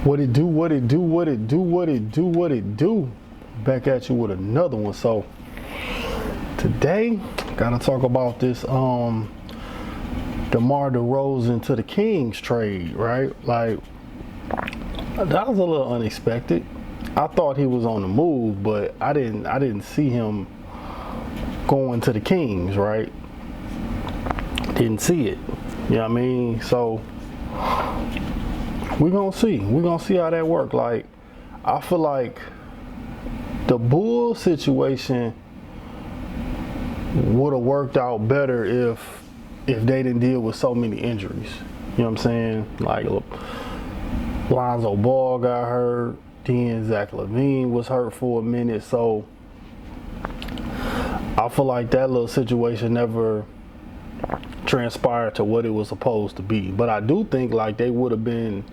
What it do, what it do, what it do, what it do, what it do. Back at you with another one. So today, gotta talk about this DeMar DeRozan to the Kings trade, right? Like, that was a little unexpected. I thought he was on the move, but I didn't see him going to the Kings, right? Didn't see it. You know what I mean? So we're gonna see. We're gonna see how that works. Like, I feel like the Bulls situation would have worked out better if they didn't deal with so many injuries. You know what I'm saying? Like, Lonzo Ball got hurt, then Zach LaVine was hurt for a minute, so I feel like that little situation never transpired to what it was supposed to be. But I do think like they would have been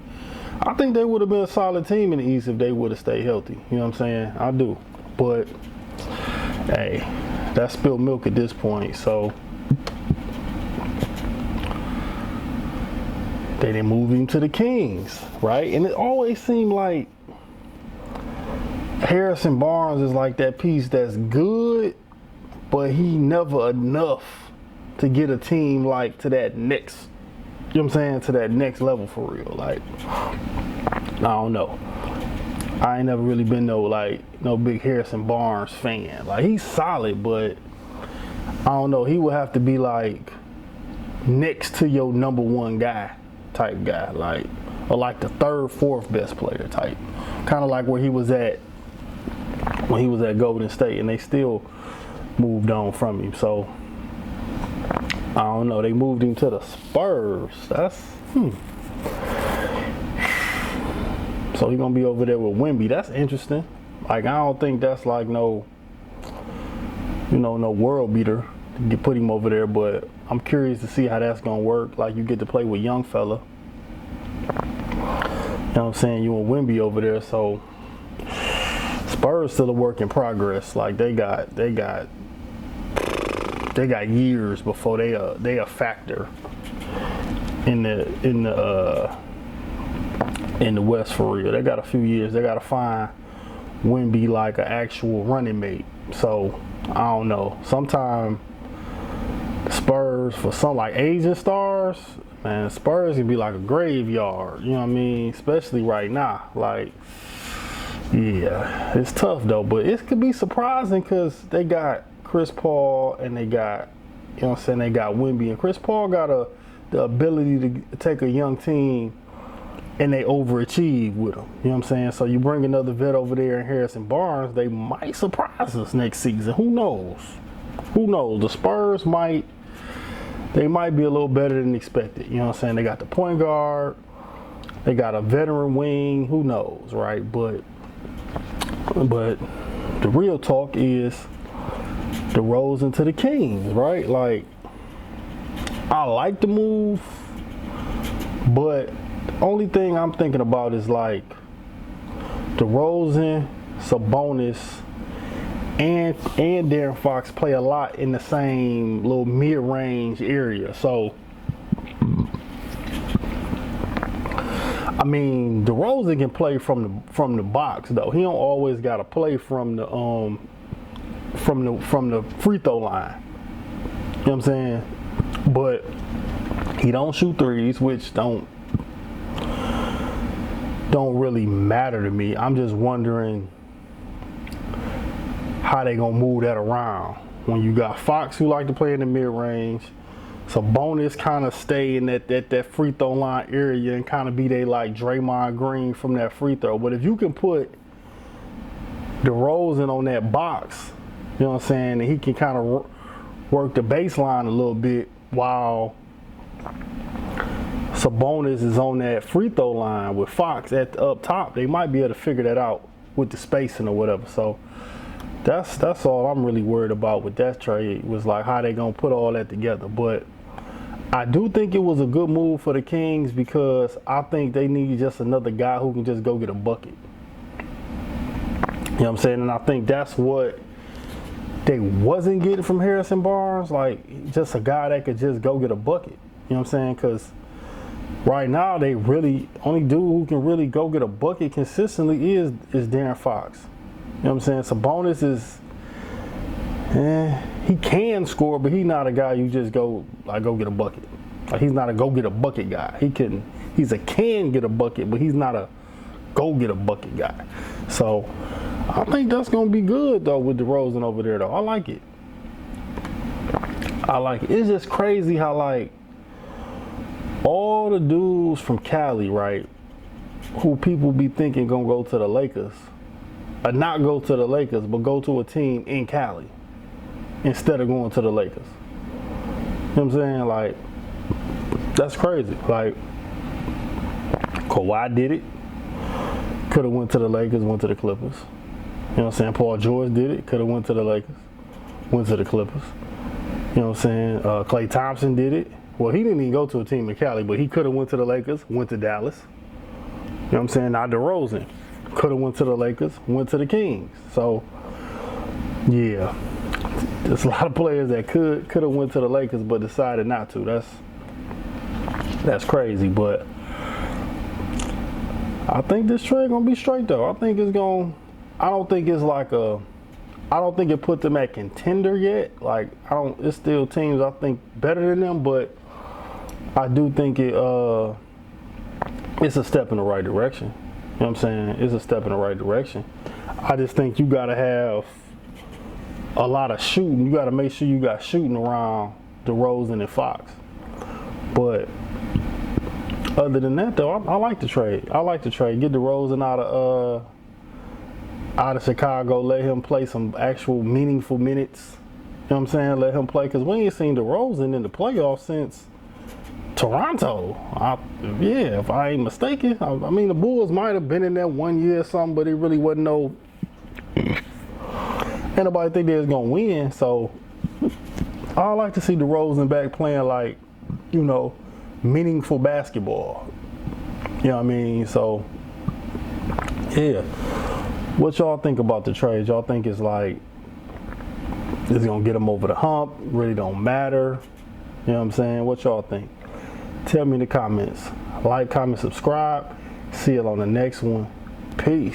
a solid team in the East if they would have stayed healthy. You know what I'm saying? I do. But hey, that's spilled milk at this point. So they didn't move him to the Kings, right? And it always seemed like Harrison Barnes is like that piece that's good, but he never enough to get a team like to that next, you know what I'm saying, to that next level for real. Like, I don't know. I ain't never really been no big Harrison Barnes fan. Like, he's solid, but I don't know. He would have to be like next to your number one guy type guy, like, or like the third, fourth best player type. Kind of like where he was at when he was at Golden State, and they still moved on from him. So I don't know. They moved him to the Spurs. That's So he's gonna be over there with Wemby. That's interesting. Like, I don't think that's like no world beater to put him over there, but I'm curious to see how that's gonna work. Like, you get to play with young fella. You know what I'm saying? You and Wemby over there, so Spurs still a work in progress. Like, they got years before they a factor in the West for real. They got a few years. They got to find Wemby like an actual running mate. So I don't know. Sometimes Spurs, for some like Asian stars, man, Spurs can be like a graveyard. You know what I mean? Especially right now. Like, yeah, it's tough though. But it could be surprising because they got Chris Paul and they got, you know what I'm saying, they got Wemby, and Chris Paul got the ability to take a young team and they overachieve with them. You know what I'm saying? So you bring another vet over there in Harrison Barnes, they might surprise us next season. Who knows? Who knows? The Spurs might be a little better than expected. You know what I'm saying? They got the point guard, they got a veteran wing. Who knows, right? But the real talk is DeRozan to the Kings, right? Like, I like the move, but the only thing I'm thinking about is like DeRozan, Sabonis, and De'Aaron Fox play a lot in the same little mid-range area. So, I mean, DeRozan can play from the box though. He don't always gotta play from the free throw line. You know what I'm saying? But he don't shoot threes, which don't really matter to me. I'm just wondering how they gonna move that around when you got Fox, who like to play in the mid-range. Sabonis kind of stay in that free throw line area and kind of be they like Draymond Green from that free throw. But if you can put DeRozan on that box, you know what I'm saying, and he can kind of work the baseline a little bit while Sabonis is on that free throw line with Fox at the up top, they might be able to figure that out with the spacing or whatever. So that's all I'm really worried about with that trade, was like how they gonna put all that together. But I do think it was a good move for the Kings because I think they need just another guy who can just go get a bucket. You know what I'm saying? And I think that's what they wasn't getting from Harrison Barnes, like just a guy that could just go get a bucket. You know what I'm saying? Because right now they really only dude who can really go get a bucket consistently is Darren Fox. You know what I'm saying? Sabonis is, he can score, but he's not a guy you just go get a bucket. Like, he's not a go get a bucket guy. He's a can get a bucket, but he's not a go get a bucket guy. So I think that's gonna be good though with DeRozan over there though. I like it. It's just crazy how like all the dudes from Cali, right, who people be thinking gonna go to the Lakers, or not go to the Lakers, but go to a team in Cali instead of going to the Lakers. You know what I'm saying? Like, that's crazy. Like, Kawhi did it. Could have went to the Lakers, went to the Clippers. You know what I'm saying? Paul George did it. Could have went to the Lakers, went to the Clippers. You know what I'm saying? Klay Thompson did it. Well, he didn't even go to a team in Cali, but he could have went to the Lakers, went to Dallas. You know what I'm saying? Now DeRozan could have went to the Lakers, went to the Kings. So, yeah, there's a lot of players that could have went to the Lakers, but decided not to. That's crazy, but I think this trade gonna be straight though. I don't think it put them at contender yet. Like, it's still teams I think better than them, but I do think it's a step in the right direction. You know what I'm saying? It's a step in the right direction. I just think you gotta have a lot of shooting. You gotta make sure you got shooting around DeRozan and Fox. But other than that though, I like the trade. Get DeRozan out of Chicago, let him play some actual meaningful minutes. You know what I'm saying? Let him play, because we ain't seen DeRozan in the playoffs since Toronto. If I ain't mistaken. I mean, the Bulls might have been in there 1 year or something, but it really wasn't no. Ain't nobody think they was gonna win. So I like to see DeRozan back playing like, meaningful basketball. You know what I mean? So yeah. What y'all think about the trade? Y'all think it's like, it's gonna get them over the hump? Really don't matter? You know what I'm saying? What y'all think? Tell me in the comments. Like, comment, subscribe. See you on the next one. Peace.